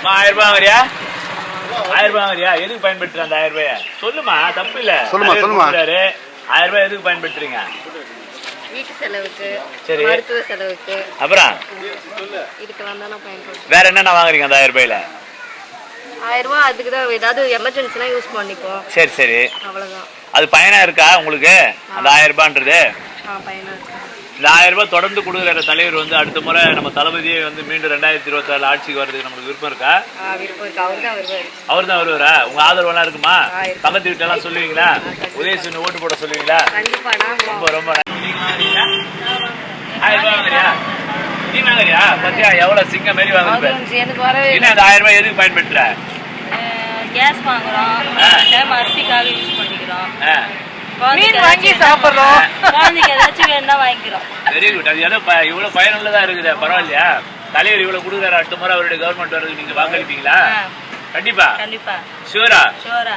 1000 ரூபாய் வாங்குறியா? 1000 ரூபாய் வாங்குறியா? எதுக்கு பயன்படுத்துற அந்த 1000 ரூபாய? சொல்லுமா, தப்பு இல்ல. சொல்லுமா 1000 ரூபாய் எதுக்கு பயன்படுத்துறீங்க? வீட்டு செலவுக்கு, சரி, மருத்துவ செலவுக்கு. அப்புறம் இதுக்கு வந்தானா பயன்படுத்தும். வேற என்னென்ன வாங்குறீங்க அந்த 1000 ரூபாயில? 1000 ரூபாய் அதுக்கு தான் ஏதாவது எமர்ஜென்சினா யூஸ் பண்ணிப்போம். சரி சரி, அவ்வளவுதான். அது பயனா இருக்கா உங்களுக்கு அந்த 1000 ரூபான்றது? பயனா இருக்கு. இந்த 1000 ரூபாய் தொடர்ந்து கொடுக்குற தலைவர் வந்து அடுத்த முறை நம்ம தளபதியை வந்து மீண்டும் 2024 ஆட்சிக்கு வர்றதுக்கு நமக்கு விருப்பம் இருக்கா? விருப்பம் இருக்கு. அவர் தான் வருவாரா? உங்க ஆதரவெல்லாம் இருக்குமா? பக்கத்து வீட்டு எல்லாம் சொல்லுவீங்களா? உதயசூரியன் ஓட்டு போட சொல்லுவீங்களா? ரொம்ப ரொம்ப 1000 ரூபாய் வாங்குறியா? நீ வாங்குறியா? பத்தியா எவ்வளவு சிங்க மாரி வாங்குற? எனக்கு வரவே என்ன அந்த 1000 ரூபாய் எதுக்கு பயன்படுத்துற? கேஸ் வாங்குறோம், அரிசிக்காக யூஸ் பண்ணிக்கிறோம், மீன் வாங்கி சாப்பிடுறோம், குழந்தைக்கு ஏதாச்சும் வேணும்னா வாங்கிக்கிறோம். Very good. அது ஏதோ இவ்வளவு பயனுள்ளதா இருக்குது. பரவாயில்லையா? தலைவர் இவ்வளவு கொடுக்குறாரு, அடுத்த முறை அவருடைய கவர்மெண்ட் வர்றதுக்கு நீங்க வாக்களிப்பீங்களா? கண்டிப்பா. கண்டிப்பா. ஷூரா? ஷூரா.